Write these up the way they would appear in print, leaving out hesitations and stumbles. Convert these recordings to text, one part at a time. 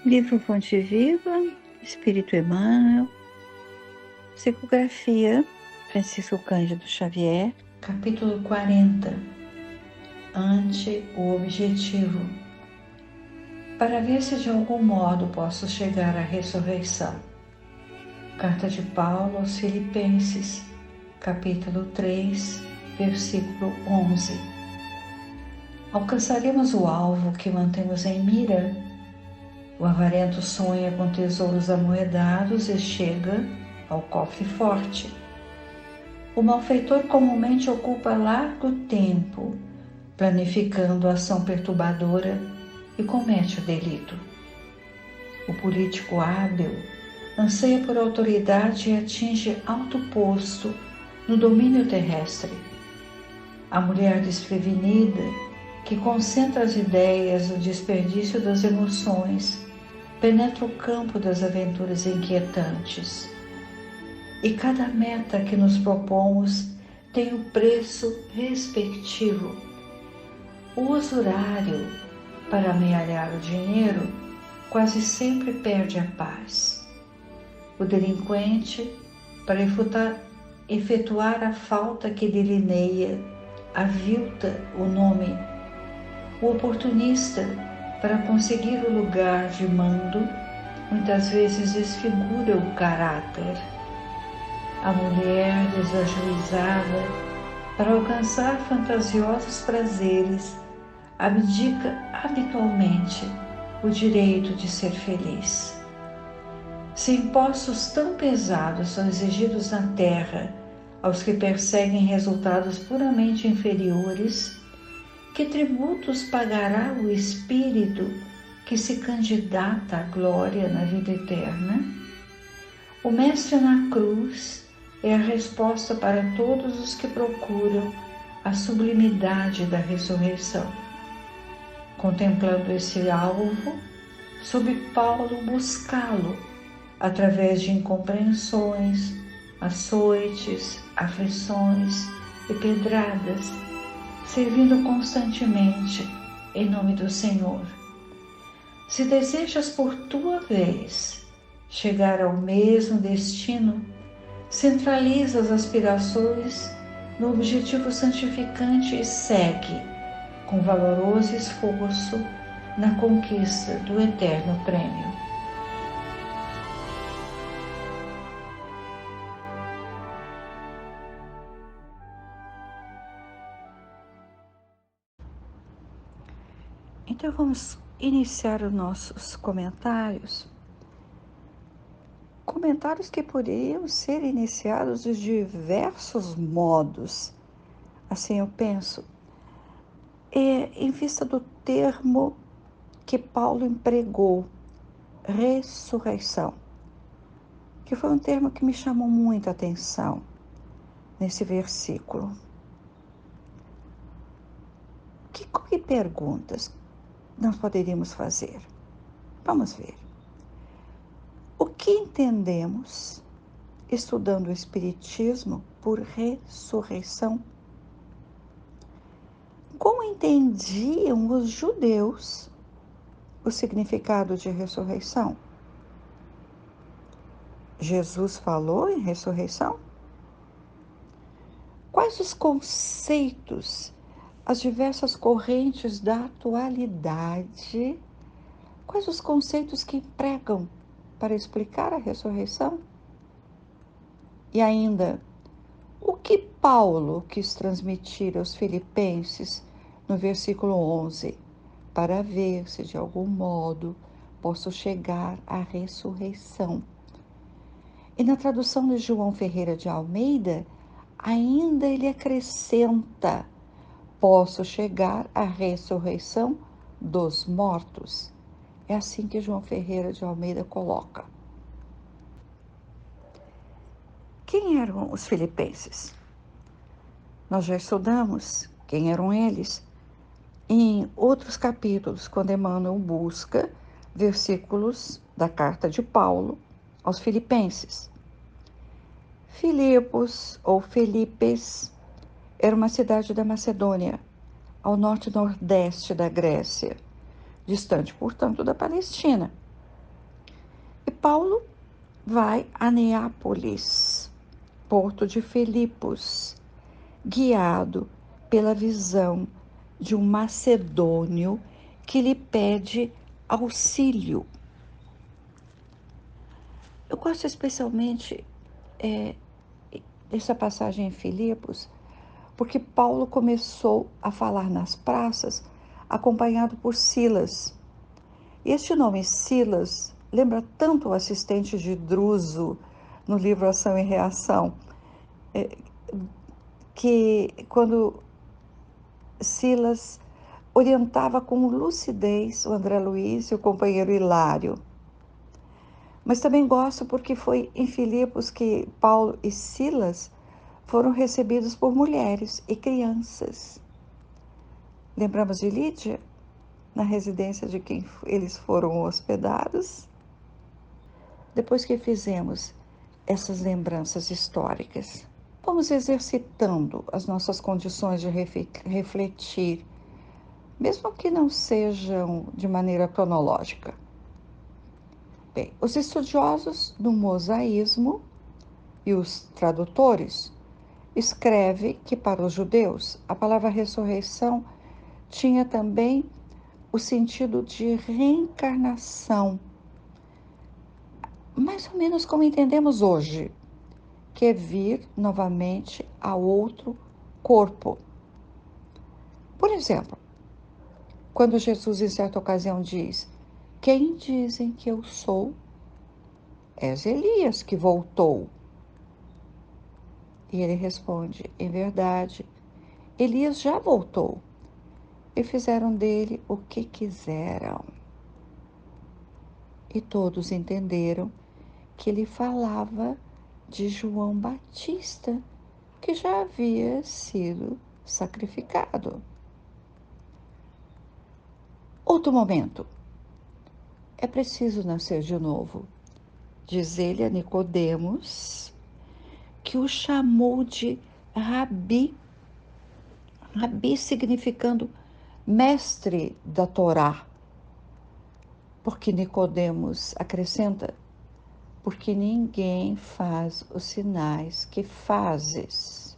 Livro Fonte Viva, Espírito Emmanuel, Psicografia, Francisco Cândido Xavier, capítulo 40, Ante o Objetivo, para ver se de algum modo posso chegar à ressurreição. Carta de Paulo aos Filipenses, capítulo 3, versículo 11. Alcançaremos o alvo que mantemos em mira. O avarento sonha com tesouros amoedados e chega ao cofre forte. O malfeitor comumente ocupa largo tempo planificando a ação perturbadora e comete o delito. O político hábil anseia por autoridade e atinge alto posto no domínio terrestre. A mulher desprevenida, que concentra as ideias no desperdício das emoções, penetra o campo das aventuras inquietantes. E cada meta que nos propomos tem um preço respectivo. O usurário, para amealhar o dinheiro, quase sempre perde a paz. O delinquente, para efetuar a falta que delineia, avilta o nome. O oportunista, para conseguir o lugar de mando, muitas vezes desfigura o caráter. A mulher desajuizada, para alcançar fantasiosos prazeres, abdica habitualmente o direito de ser feliz. Se impostos tão pesados são exigidos na terra aos que perseguem resultados puramente inferiores, que tributos pagará o espírito que se candidata à glória na vida eterna? O Mestre na cruz é a resposta para todos os que procuram a sublimidade da ressurreição. Contemplando esse alvo, soube Paulo buscá-lo através de incompreensões, açoites, aflições e pedradas, servindo constantemente em nome do Senhor. Se desejas por tua vez chegar ao mesmo destino, centraliza as aspirações no objetivo santificante e segue com valoroso esforço na conquista do eterno prêmio. Então vamos iniciar os nossos comentários. Comentários que poderiam ser iniciados de diversos modos. Assim eu penso, em vista do termo que Paulo empregou, ressurreição, que foi um termo que me chamou muita atenção nesse versículo. Que perguntas nós poderíamos fazer? Vamos ver. O que entendemos, estudando o Espiritismo, por ressurreição? Como entendiam os judeus o significado de ressurreição? Jesus falou em ressurreição? Quais os conceitos, as diversas correntes da atualidade, quais os conceitos que empregam para explicar a ressurreição? E ainda, o que Paulo quis transmitir aos Filipenses no versículo 11, para ver se de algum modo posso chegar à ressurreição? E na tradução de João Ferreira de Almeida, ainda ele acrescenta: posso chegar à ressurreição dos mortos. É assim que João Ferreira de Almeida coloca. Quem eram os filipenses? Nós já estudamos quem eram eles em outros capítulos, quando Emmanuel busca versículos da carta de Paulo aos Filipenses. Filipos ou Filipes era uma cidade da Macedônia, ao norte-nordeste da Grécia, distante, portanto, da Palestina. E Paulo vai a Neápolis, porto de Filipos, guiado pela visão de um macedônio que lhe pede auxílio. Eu gosto especialmente dessa passagem em Filipos, porque Paulo começou a falar nas praças acompanhado por Silas. Este nome Silas lembra tanto o assistente de Druso no livro Ação e Reação, que quando Silas orientava com lucidez o André Luiz e o companheiro Hilário. Mas também gosto porque foi em Filipos que Paulo e Silas foram recebidos por mulheres e crianças. Lembramos de Lídia, na residência de quem eles foram hospedados? Depois que fizemos essas lembranças históricas, vamos exercitando as nossas condições de refletir, mesmo que não sejam de maneira cronológica. Bem, os estudiosos do mosaísmo e os tradutores escrevem que para os judeus a palavra ressurreição tinha também o sentido de reencarnação, mais ou menos como entendemos hoje, que é vir novamente a outro corpo. Por exemplo, quando Jesus em certa ocasião diz: "Quem dizem que eu sou? És Elias que voltou." E ele responde: "Em verdade, Elias já voltou e fizeram dele o que quiseram." E todos entenderam que ele falava de João Batista, que já havia sido sacrificado. Outro momento. É preciso nascer de novo, diz ele a Nicodemos, que o chamou de Rabi, Rabi significando mestre da Torá, porque Nicodemos acrescenta: porque ninguém faz os sinais que fazes.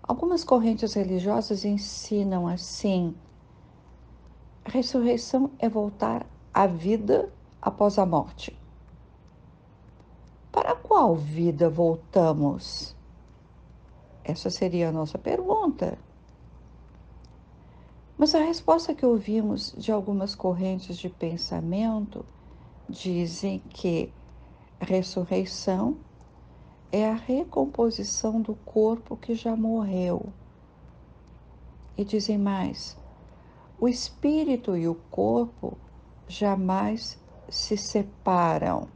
Algumas correntes religiosas ensinam assim: a ressurreição é voltar à vida após a morte. Para qual vida voltamos? Essa seria a nossa pergunta. Mas a resposta que ouvimos de algumas correntes de pensamento dizem que a ressurreição é a recomposição do corpo que já morreu. E dizem mais: o espírito e o corpo jamais se separam.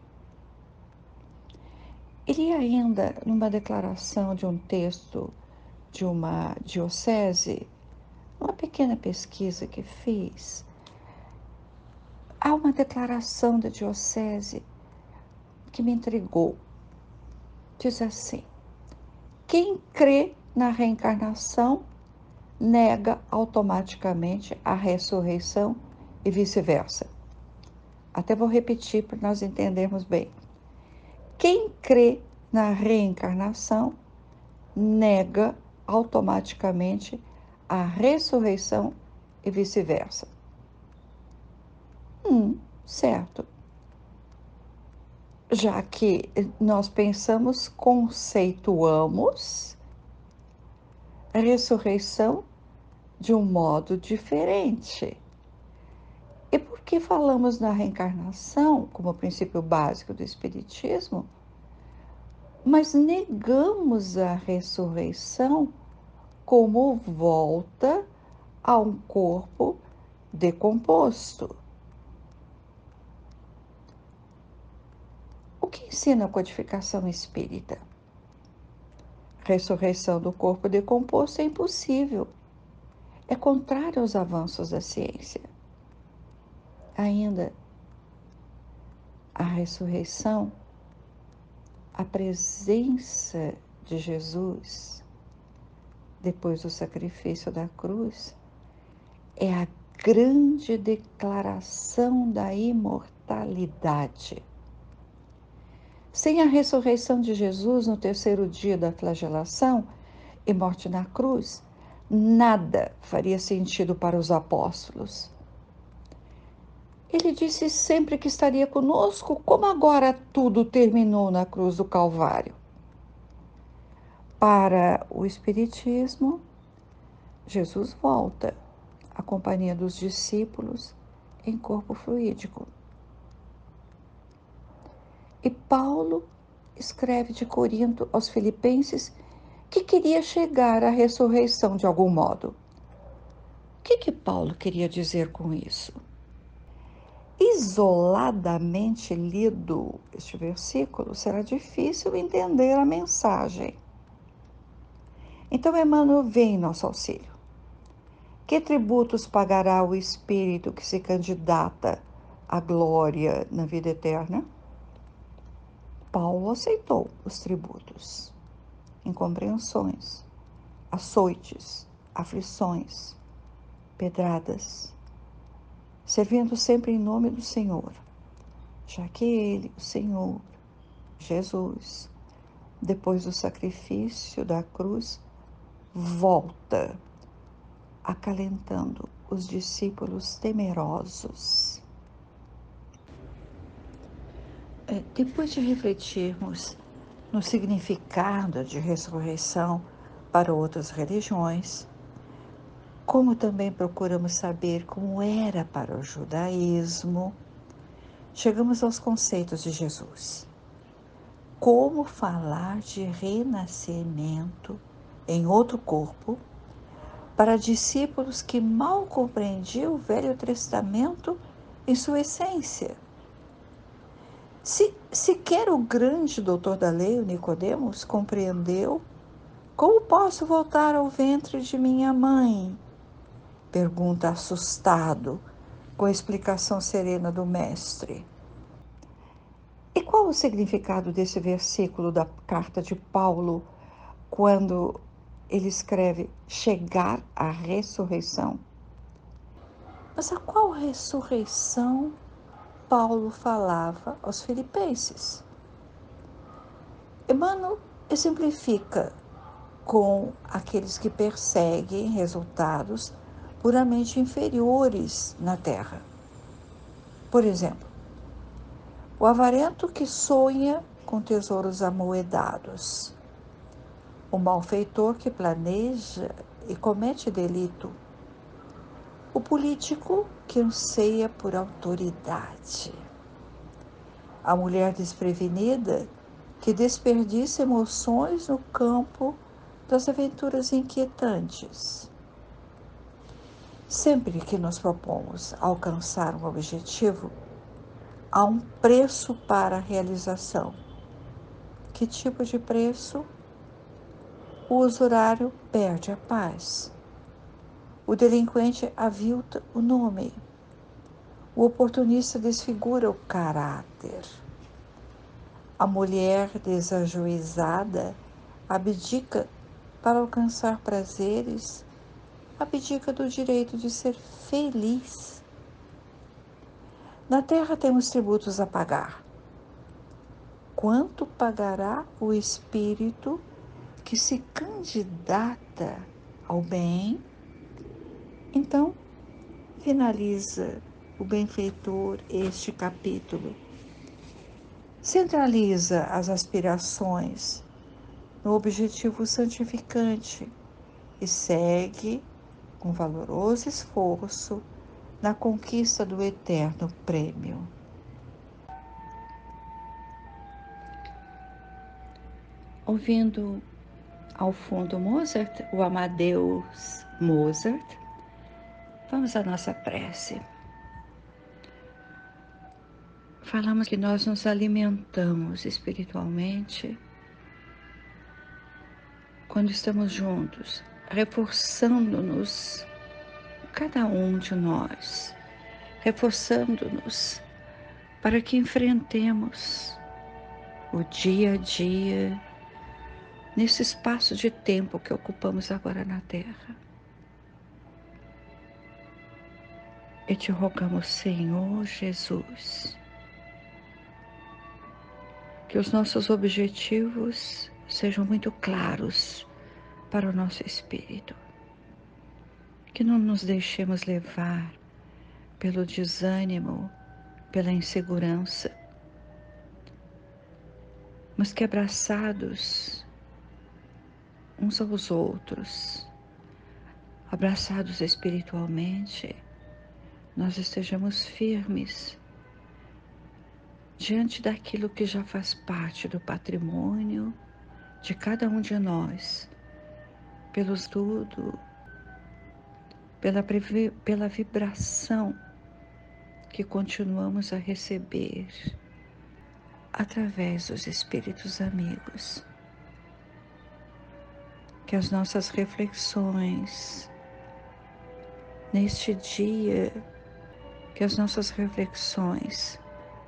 Ele ainda, numa declaração de um texto de uma diocese, uma pequena pesquisa que fiz, há uma declaração da diocese que me intrigou. Diz assim: quem crê na reencarnação nega automaticamente a ressurreição e vice-versa. Até vou repetir para nós entendermos bem. Quem crê na reencarnação nega automaticamente a ressurreição e vice-versa. Certo. Já que nós pensamos, conceituamos a ressurreição de um modo diferente. E por que falamos na reencarnação como princípio básico do Espiritismo, mas negamos a ressurreição como volta a um corpo decomposto? O que ensina a codificação espírita? A ressurreição do corpo decomposto é impossível. É contrário aos avanços da ciência. Ainda, a ressurreição, a presença de Jesus depois do sacrifício da cruz, é a grande declaração da imortalidade. mortalidade. Sem a ressurreição de Jesus no terceiro dia da flagelação e morte na cruz, nada faria sentido para os apóstolos. Ele disse sempre que estaria conosco, como agora tudo terminou na cruz do Calvário. Para o Espiritismo, Jesus volta, a companhia dos discípulos, em corpo fluídico. E Paulo escreve de Corinto aos Filipenses que queria chegar à ressurreição de algum modo. O que Paulo queria dizer com isso? Isoladamente lido este versículo, será difícil entender a mensagem. Então, Emmanuel vem em nosso auxílio. Que tributos pagará o espírito que se candidata à glória na vida eterna? Paulo aceitou os tributos, incompreensões, açoites, aflições, pedradas, servindo sempre em nome do Senhor, já que Ele, o Senhor, Jesus, depois do sacrifício da cruz, volta, acalentando os discípulos temerosos. Depois de refletirmos no significado de ressurreição para outras religiões, como também procuramos saber como era para o judaísmo, chegamos aos conceitos de Jesus. Como falar de renascimento em outro corpo para discípulos que mal compreendiam o Velho Testamento em sua essência? Se sequer o grande doutor da lei, o Nicodemos, compreendeu, como posso voltar ao ventre de minha mãe? Pergunta assustado, com a explicação serena do mestre. E qual o significado desse versículo da carta de Paulo, quando ele escreve chegar à ressurreição? Mas a qual ressurreição Paulo falava aos filipenses? Emmanuel exemplifica com aqueles que perseguem resultados puramente inferiores na terra. Por exemplo, o avarento que sonha com tesouros amoedados, o malfeitor que planeja e comete delito, o político que anseia por autoridade, a mulher desprevenida que desperdiça emoções no campo das aventuras inquietantes. Sempre que nos propomos alcançar um objetivo, há um preço para a realização. Que tipo de preço? O usurário perde a paz. O delinquente avilta o nome. O oportunista desfigura o caráter. A mulher desajuizada abdica para alcançar prazeres, abdica do direito de ser feliz. Na terra temos tributos a pagar. Quanto pagará o espírito que se candidata ao bem? Então, finaliza o benfeitor este capítulo. Centraliza as aspirações no objetivo santificante e segue com valoroso esforço na conquista do eterno prêmio. Ouvindo ao fundo Mozart, o Amadeus Mozart, vamos à nossa prece. Falamos que nós nos alimentamos espiritualmente quando estamos juntos, reforçando-nos, cada um de nós, reforçando-nos para que enfrentemos o dia a dia nesse espaço de tempo que ocupamos agora na Terra. E te rogamos, Senhor Jesus, que os nossos objetivos sejam muito claros para o nosso espírito, que não nos deixemos levar pelo desânimo, pela insegurança, mas que abraçados uns aos outros, abraçados espiritualmente, nós estejamos firmes diante daquilo que já faz parte do patrimônio de cada um de nós, pelo estudo, pela vibração que continuamos a receber através dos espíritos amigos. Que as nossas reflexões neste dia, que as nossas reflexões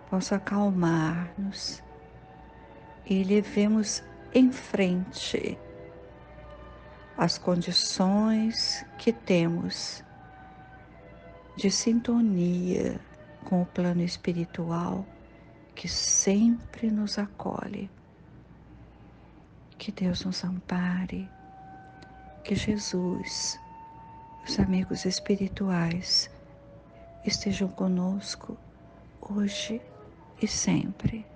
possam acalmar-nos e levemos em frente as condições que temos de sintonia com o plano espiritual que sempre nos acolhe. Que Deus nos ampare, que Jesus, os amigos espirituais, estejam conosco hoje e sempre.